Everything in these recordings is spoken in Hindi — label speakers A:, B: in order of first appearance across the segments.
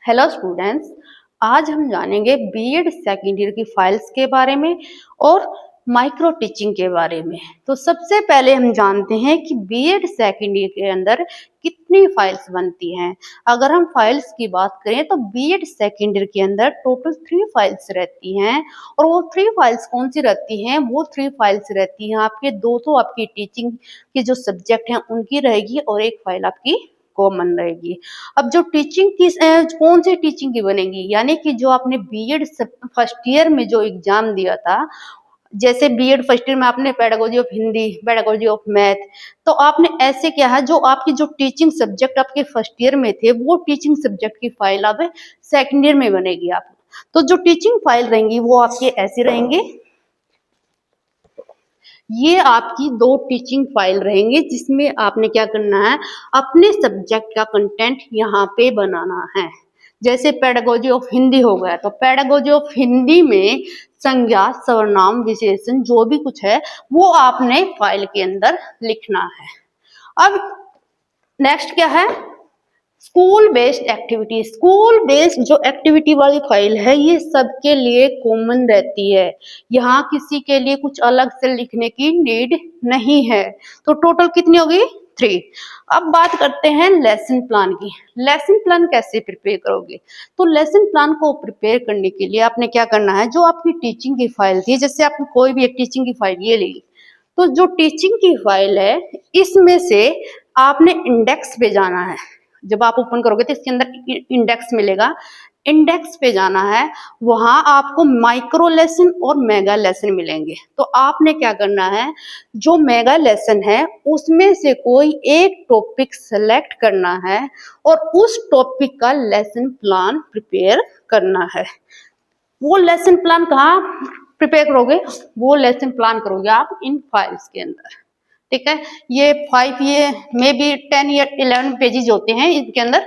A: हेलो स्टूडेंट्स, आज हम जानेंगे बीएड सेकेंड ईयर की फाइल्स के बारे में और माइक्रो टीचिंग के बारे में। तो सबसे पहले हम जानते हैं कि बीएड सेकेंड ईयर के अंदर कितनी फाइल्स बनती हैं। अगर हम फाइल्स की बात करें तो बीएड सेकेंड ईयर के अंदर टोटल 3 फाइल्स रहती हैं। और वो 3 फाइल्स कौन सी रहती हैं? वो 3 फाइल्स रहती हैं आपके 2 तो आपकी टीचिंग के जो सब्जेक्ट हैं उनकी रहेगी और एक फाइल आपकी कॉमन रहेगी। अब जो टीचिंग की कौन सी टीचिंग की बनेगी, यानी कि जो आपने बीएड फर्स्ट ईयर में जो एग्जाम दिया था, जैसे बीएड फर्स्ट ईयर में आपने pedagogy of Hindi, pedagogy of math, तो आपने ऐसे क्या है, जो आपकी जो टीचिंग सब्जेक्ट आपके फर्स्ट ईयर में थे वो टीचिंग सब्जेक्ट की फाइल अब सेकेंड ईयर में बनेगी। आप तो जो टीचिंग फाइल रहेंगी वो आपके ऐसे रहेंगे। ये आपकी 2 टीचिंग फाइल रहेंगे जिसमें आपने क्या करना है, अपने सब्जेक्ट का कंटेंट यहाँ पे बनाना है। जैसे पेडागोजी ऑफ हिंदी हो गया तो पेडागोजी ऑफ हिंदी में संज्ञा, सर्वनाम, विशेषण जो भी कुछ है वो आपने फाइल के अंदर लिखना है। अब नेक्स्ट क्या है, school based activity. School based जो एक्टिविटी वाली फाइल है ये सबके लिए कॉमन रहती है, यहाँ किसी के लिए कुछ अलग से लिखने की नीड नहीं है। तो टोटल कितनी होगी? 3। अब बात करते हैं लेसन प्लान की। लेसन प्लान कैसे प्रिपेयर करोगे? तो लेसन प्लान को प्रिपेयर करने के लिए आपने क्या करना है, जो आपकी टीचिंग की फाइल थी, जैसे आपने कोई भी एक टीचिंग की फाइल ये ली, तो जो टीचिंग की फाइल है इसमें से आपने इंडेक्स पे जाना है। जब आप ओपन करोगे तो इसके अंदर इंडेक्स मिलेगा, इंडेक्स पे जाना है, वहां आपको माइक्रो लेसन और मेगा लेसन मिलेंगे। तो आपने क्या करना है, जो मेगा लेसन है उसमें से कोई एक टॉपिक सेलेक्ट करना है और उस टॉपिक का लेसन प्लान प्रिपेयर करना है। वो लेसन प्लान कहाँ प्रिपेयर करोगे? वो लेसन प्लान करोगे आप इन फाइल्स के अंदर। ठीक है, ये 5 ये मे बी 10 या 11 पेजेस होते हैं इनके अंदर।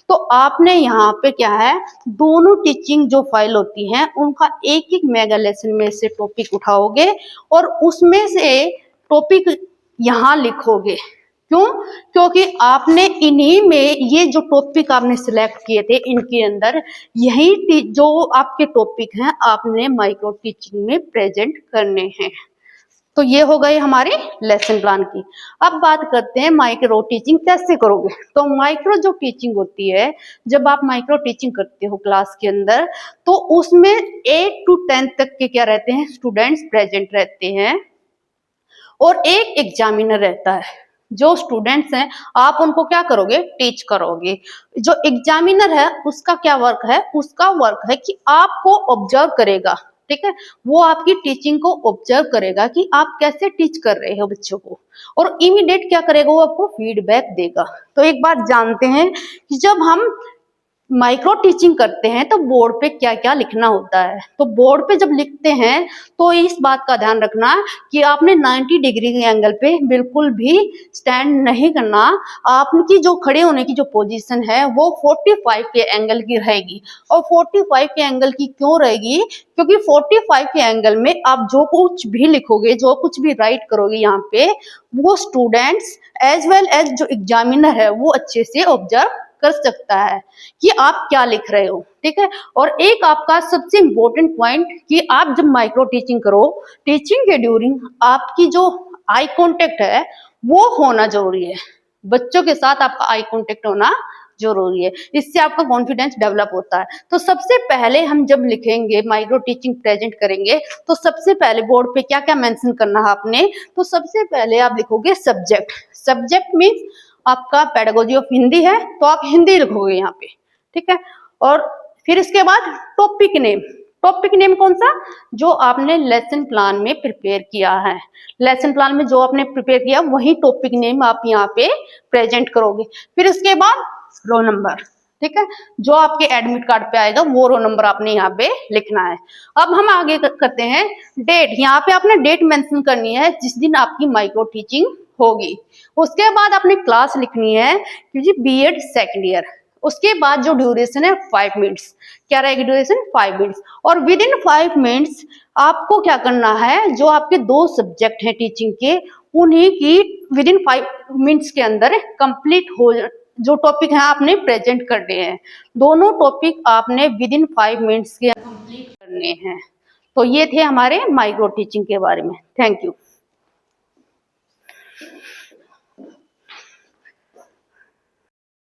A: तो आपने यहाँ पे क्या है, दोनों टीचिंग जो फाइल होती हैं उनका एक एक मेगा लेसन में से टॉपिक उठाओगे और उसमें से टॉपिक यहाँ लिखोगे। क्यों? क्योंकि आपने इन्हीं में ये जो टॉपिक आपने सिलेक्ट किए थे इनके अंदर यही जो आपके टॉपिक हैं आपने माइक्रो टीचिंग में प्रेजेंट करने हैं। तो ये हो गई हमारी लेसन प्लान की। अब बात करते हैं माइक्रो टीचिंग कैसे करोगे। तो माइक्रो जो टीचिंग होती है, जब आप माइक्रो टीचिंग करते हो क्लास के अंदर, तो उसमें 8 to 10 तक के क्या रहते हैं, स्टूडेंट्स प्रेजेंट रहते हैं और एक एग्जामिनर रहता है। जो स्टूडेंट्स हैं आप उनको क्या करोगे, टीच करोगे। जो एग्जामिनर है उसका क्या वर्क है, उसका वर्क है कि आपको ऑब्जर्व करेगा। ठीक है, वो आपकी टीचिंग को ऑब्जर्व करेगा कि आप कैसे टीच कर रहे हो बच्चों को, और इमीडिएट क्या करेगा, वो आपको फीडबैक देगा। तो एक बात जानते हैं कि जब हम माइक्रो टीचिंग करते हैं तो बोर्ड पे क्या क्या लिखना होता है। तो बोर्ड पे जब लिखते हैं तो इस बात का ध्यान रखना कि आपने 90 डिग्री के एंगल पे बिल्कुल भी स्टैंड नहीं करना। आपकी जो खड़े होने की जो पोजीशन है वो 45 के एंगल की रहेगी। और 45 के एंगल की क्यों रहेगी? क्योंकि 45 के एंगल में आप जो कुछ भी लिखोगे, जो कुछ भी राइट करोगे यहाँ पे, वो स्टूडेंट्स एज वेल एज जो एग्जामिनर है वो अच्छे से ऑब्जर्व कर सकता है कि आप क्या लिख रहे हो। ठीक है, और एक आपका सबसे इंपॉर्टेंट पॉइंट कि आप जब माइक्रो टीचिंग करो, टीचिंग के ड्यूरिंग आपकी जो आई कांटेक्ट है वो होना जरूरी है। बच्चों के साथ आपका आई कांटेक्ट होना जरूरी है, इससे आपका कॉन्फिडेंस डेवलप होता है। तो सबसे पहले हम जब लिखेंगे, माइक्रो टीचिंग प्रेजेंट करेंगे, तो सबसे पहले बोर्ड पे क्या क्या मेंशन करना है आपने, तो सबसे पहले आप लिखोगे सब्जेक्ट। सब्जेक्ट मीन्स आपका पेडागोजी ऑफ हिंदी है तो आप हिंदी लिखोगे यहाँ पे। ठीक है, और फिर इसके बाद टॉपिक नेम। टॉपिक नेम कौन सा? जो आपने लेसन प्लान में प्रिपेयर किया है। लेसन प्लान में जो आपने प्रिपेयर किया वही टॉपिक नेम आप यहाँ पे प्रेजेंट करोगे। फिर इसके बाद रोल नंबर। ठीक है, जो आपके एडमिट कार्ड पे आएगा वो रोल नंबर आपने यहाँ पे लिखना है। अब हम आगे करते हैं डेट। यहाँ पे आपने डेट मेंशन करनी है जिस दिन आपकी माइक्रो टीचिंग होगी। उसके बाद आपने क्लास लिखनी है क्योंकि बीएड सेकेंड ईयर। उसके बाद जो ड्यूरेशन है 5 मिनट्स। क्या रहेगी ड्यूरेशन? 5 मिनट्स। और विद इन 5 मिनट्स आपको क्या करना है, जो आपके 2 सब्जेक्ट हैं टीचिंग के, उन्हीं की विद इन 5 मिनट्स के अंदर कंप्लीट जो टॉपिक है आपने प्रेजेंट करने हैं। दोनों टॉपिक आपने विद इन 5 मिनट्स के कंप्लीट करने हैं। तो ये थे हमारे माइक्रो टीचिंग के बारे में। Thank you.